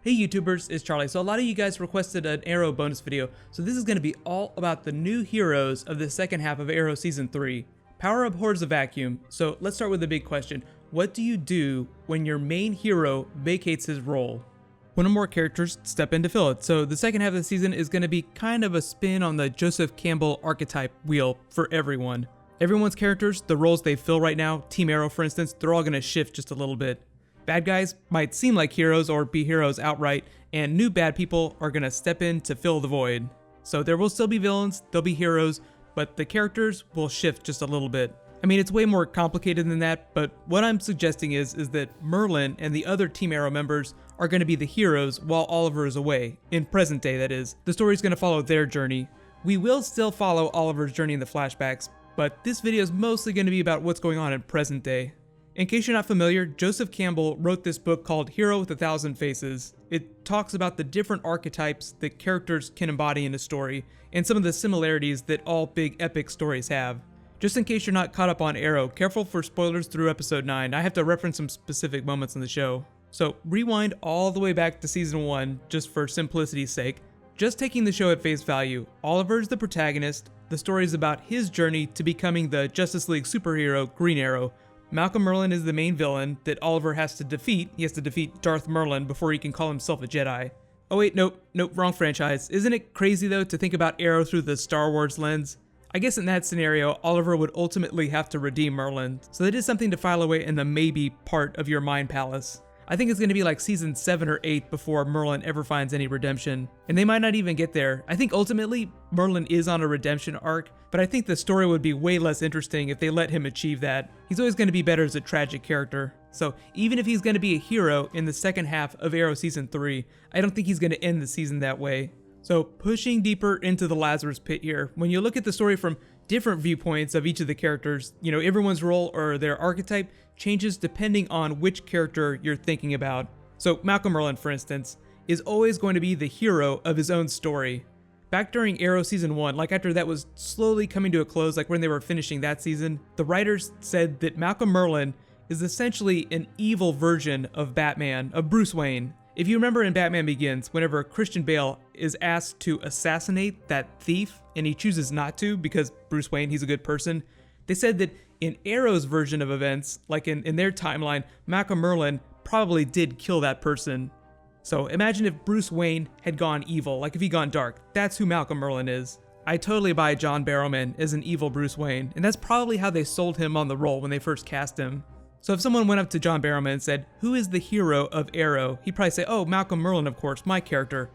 Hey YouTubers, it's Charlie. So a lot of you guys requested an Arrow bonus video, so this is going to be all about the new heroes of the second half of Arrow Season 3. Power abhors a vacuum, so let's start with the big question. What do you do when your main hero vacates his role? One or more characters step in to fill it, so the second half of the season is going to be kind of a spin on the Joseph Campbell archetype wheel for everyone. Everyone's characters, the roles they fill right now, Team Arrow for instance, they're all going to shift just a little bit. Bad guys might seem like heroes or be heroes outright, and new bad people are going to step in to fill the void. So there will still be villains, there'll be heroes, but the characters will shift just a little bit. I mean, it's way more complicated than that, but what I'm suggesting is that Merlin and the other Team Arrow members are going to be the heroes while Oliver is away, in present day that is. The story's going to follow their journey. We will still follow Oliver's journey in the flashbacks, but this video is mostly going to be about what's going on in present day. In case you're not familiar, Joseph Campbell wrote this book called Hero with a Thousand Faces. It talks about the different archetypes that characters can embody in a story, and some of the similarities that all big epic stories have. Just in case you're not caught up on Arrow, careful for spoilers through episode 9, I have to reference some specific moments in the show. So rewind all the way back to season 1, just for simplicity's sake. Just taking the show at face value, Oliver is the protagonist, the story is about his journey to becoming the Justice League superhero Green Arrow. Malcolm Merlyn is the main villain that Oliver has to defeat. He has to defeat Darth Merlin before he can call himself a Jedi. Oh wait, nope, wrong franchise. Isn't it crazy though to think about Arrow through the Star Wars lens? I guess in that scenario, Oliver would ultimately have to redeem Merlin, so that is something to file away in the maybe part of your mind palace. I think it's going to be like season 7 or 8 before Merlin ever finds any redemption, and they might not even get there. I think ultimately Merlin is on a redemption arc, but I think the story would be way less interesting if they let him achieve that. He's always going to be better as a tragic character. So even if he's going to be a hero in the second half of Arrow Season 3, I don't think he's going to end the season that way. So pushing deeper into the Lazarus pit here, when you look at the story from different viewpoints of each of the characters, everyone's role or their archetype changes depending on which character you're thinking about. So Malcolm Merlyn, for instance, is always going to be the hero of his own story. Back during Arrow Season 1, like after that was slowly coming to a close, like when they were finishing that season, the writers said that Malcolm Merlyn is essentially an evil version of Batman, of Bruce Wayne. If you remember in Batman Begins, whenever Christian Bale is asked to assassinate that thief, and he chooses not to because Bruce Wayne, he's a good person, they said that in Arrow's version of events, like in their timeline, Malcolm Merlyn probably did kill that person. So imagine if Bruce Wayne had gone evil, like if he'd gone dark. That's who Malcolm Merlyn is. I totally buy John Barrowman as an evil Bruce Wayne, and that's probably how they sold him on the role when they first cast him. So if someone went up to John Barrowman and said, "Who is the hero of Arrow?" he'd probably say, "Oh, Malcolm Merlyn, of course, my character."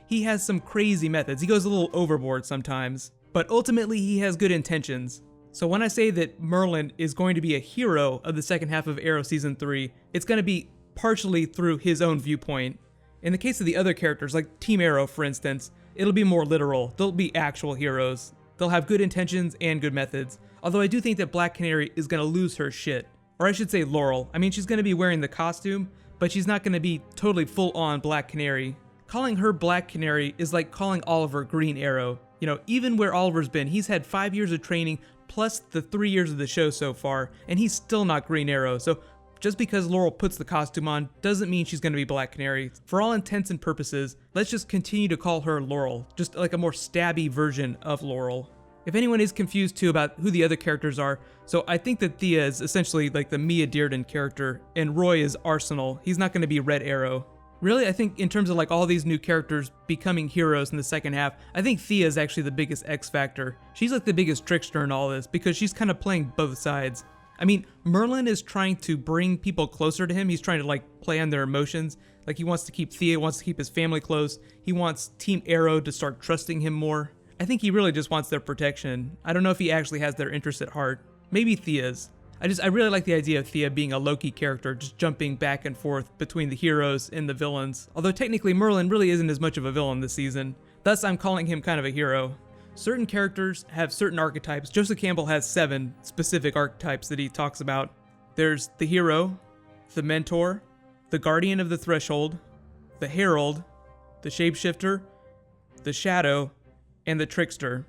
He has some crazy methods. He goes a little overboard sometimes, but ultimately he has good intentions. So when I say that Merlyn is going to be a hero of the second half of Arrow Season 3, it's going to be partially through his own viewpoint. In the case of the other characters, like Team Arrow for instance, it'll be more literal. They'll be actual heroes. They'll have good intentions and good methods. Although I do think that Black Canary is going to lose her shit. Or I should say Laurel. I mean, she's going to be wearing the costume, but she's not going to be totally full-on Black Canary. Calling her Black Canary is like calling Oliver Green Arrow. Even where Oliver's been, he's had 5 years of training plus the 3 years of the show so far, and he's still not Green Arrow. So just because Laurel puts the costume on doesn't mean she's going to be Black Canary. For all intents and purposes, let's just continue to call her Laurel, just like a more stabby version of Laurel. If anyone is confused too about who the other characters are, so I think that Thea is essentially like the Mia Dearden character, and Roy is Arsenal. He's not going to be Red Arrow. Really, I think in terms of like all these new characters becoming heroes in the second half, I think Thea is actually the biggest X factor. She's like the biggest trickster in all this because she's kind of playing both sides. I mean, Merlin is trying to bring people closer to him. He's trying to like play on their emotions. Like he wants to keep Thea, wants to keep his family close. He wants Team Arrow to start trusting him more. I think he really just wants their protection. I don't know if he actually has their interest at heart. Maybe Thea's. I really like the idea of Thea being a Loki character, just jumping back and forth between the heroes and the villains. Although technically Merlin really isn't as much of a villain this season. Thus I'm calling him kind of a hero. Certain characters have certain archetypes. Joseph Campbell has 7 specific archetypes that he talks about. There's the hero, the mentor, the guardian of the threshold, the herald, the shapeshifter, the shadow, and the trickster.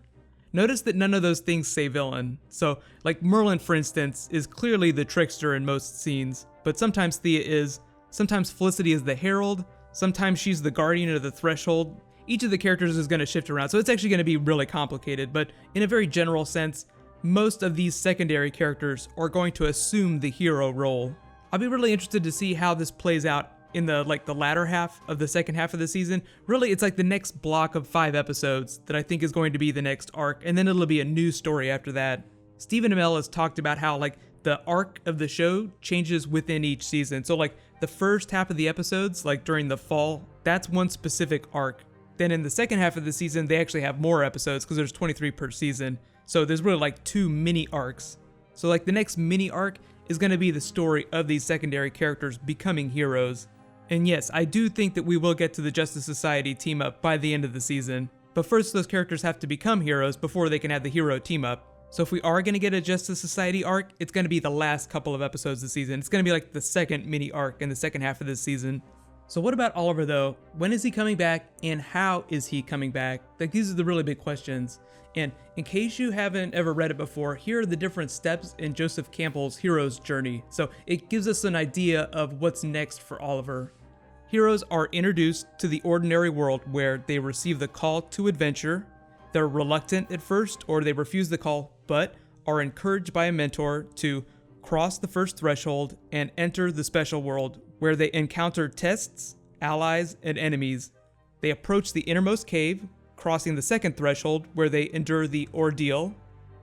Notice that none of those things say villain. So, like Merlin, for instance, is clearly the trickster in most scenes, but sometimes Thea is, sometimes Felicity is the herald, Sometimes she's the guardian of the threshold. Each of the characters is going to shift around, so it's actually going to be really complicated, but in a very general sense, most of these secondary characters are going to assume the hero role. I'll be really interested to see how this plays out in the latter half of the second half of the season. Really, it's like the next block of 5 episodes that I think is going to be the next arc, and then it'll be a new story after that. Stephen Amell has talked about how the arc of the show changes within each season. So the first half of the episodes, during the fall, that's one specific arc. Then in the second half of the season, they actually have more episodes because there's 23 per season. So there's really 2 mini arcs. So the next mini arc is going to be the story of these secondary characters becoming heroes. And yes, I do think that we will get to the Justice Society team up by the end of the season. But first, those characters have to become heroes before they can have the hero team up. So if we are going to get a Justice Society arc, it's going to be the last couple of episodes this season. It's going to be the second mini arc in the second half of this season. So what about Oliver though? When is he coming back and how is he coming back? These are the really big questions. And in case you haven't ever read it before, here are the different steps in Joseph Campbell's hero's journey. So it gives us an idea of what's next for Oliver. Heroes are introduced to the ordinary world where they receive the call to adventure. They're reluctant at first, or they refuse the call, but are encouraged by a mentor to cross the first threshold and enter the special world where they encounter tests, allies, and enemies. They approach the innermost cave, crossing the second threshold where they endure the ordeal.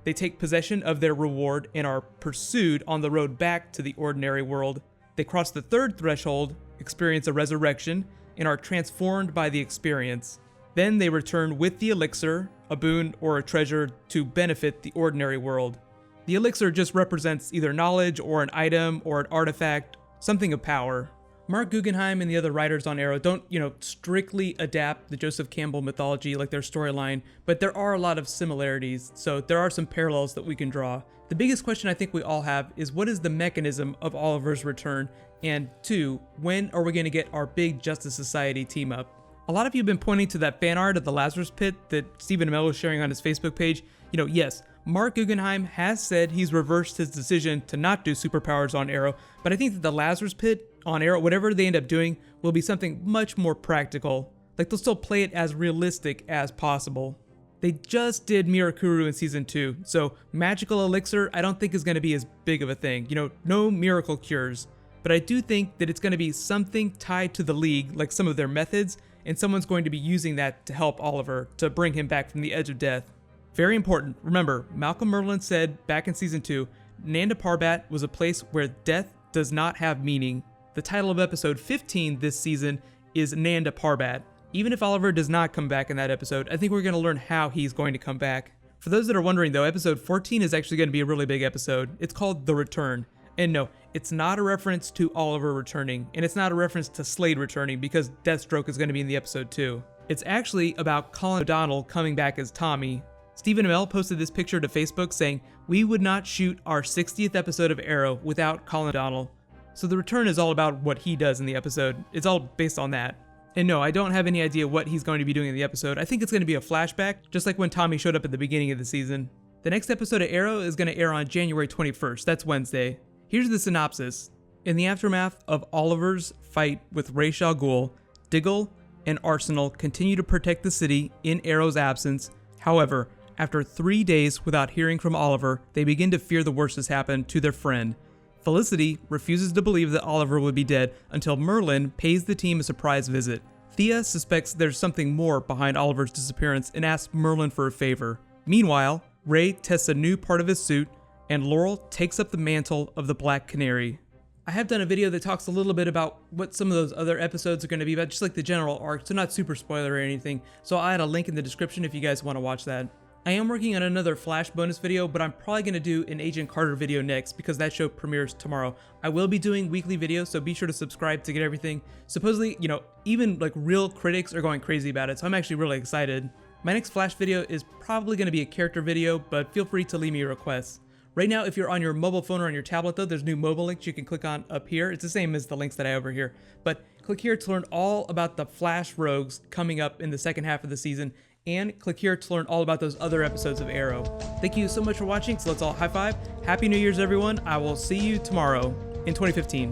They take possession of their reward and are pursued on the road back to the ordinary world. They cross the third threshold, experience a resurrection, and are transformed by the experience. Then they return with the elixir, a boon, or a treasure to benefit the ordinary world. The elixir just represents either knowledge or an item or an artifact, something of power. Mark Guggenheim and the other writers on Arrow don't, strictly adapt the Joseph Campbell mythology like their storyline, but there are a lot of similarities, so there are some parallels that we can draw. The biggest question I think we all have is what is the mechanism of Oliver's return? And 2, when are we going to get our big Justice Society team up? A lot of you have been pointing to that fan art of the Lazarus Pit that Stephen Amell was sharing on his Facebook page. Yes, Mark Guggenheim has said he's reversed his decision to not do superpowers on Arrow, but I think that the Lazarus Pit on Arrow, whatever they end up doing, will be something much more practical. They'll still play it as realistic as possible. They just did Mirakuru in season 2, so magical elixir I don't think is going to be as big of a thing. No miracle cures. But I do think that it's going to be something tied to the League, like some of their methods, and someone's going to be using that to help Oliver, to bring him back from the edge of death. Very important, remember, Malcolm Merlyn said back in season 2, Nanda Parbat was a place where death does not have meaning. The title of episode 15 this season is Nanda Parbat. Even if Oliver does not come back in that episode, I think we're going to learn how he's going to come back. For those that are wondering though, episode 14 is actually going to be a really big episode. It's called The Return. And no, it's not a reference to Oliver returning, and it's not a reference to Slade returning because Deathstroke is going to be in the episode too. It's actually about Colin O'Donnell coming back as Tommy. Stephen Amell posted this picture to Facebook saying, "We would not shoot our 60th episode of Arrow without Colin O'Donnell." So The Return is all about what he does in the episode. It's all based on that. And no, I don't have any idea what he's going to be doing in the episode. I think it's going to be a flashback, just like when Tommy showed up at the beginning of the season. The next episode of Arrow is going to air on January 21st. That's Wednesday. Here's the synopsis. In the aftermath of Oliver's fight with Ra's al Ghul, Diggle and Arsenal continue to protect the city in Arrow's absence. However, after 3 days without hearing from Oliver, they begin to fear the worst has happened to their friend. Felicity refuses to believe that Oliver would be dead until Merlyn pays the team a surprise visit. Thea suspects there's something more behind Oliver's disappearance and asks Merlyn for a favor. Meanwhile, Ray tests a new part of his suit, and Laurel takes up the mantle of the Black Canary. I have done a video that talks a little bit about what some of those other episodes are going to be about, just like the general arc, so not super spoiler or anything, so I'll add a link in the description if you guys want to watch that. I am working on another Flash bonus video, but I'm probably going to do an Agent Carter video next because that show premieres tomorrow. I will be doing weekly videos, so be sure to subscribe to get everything. Supposedly, even real critics are going crazy about it, so I'm actually really excited. My next Flash video is probably going to be a character video, but feel free to leave me your requests. Right now, if you're on your mobile phone or on your tablet though, there's new mobile links you can click on up here. It's the same as the links that I have over here, but click here to learn all about the Flash rogues coming up in the second half of the season, and click here to learn all about those other episodes of Arrow. Thank you so much for watching, so let's all high five. Happy New Year's everyone. I will see you tomorrow in 2015.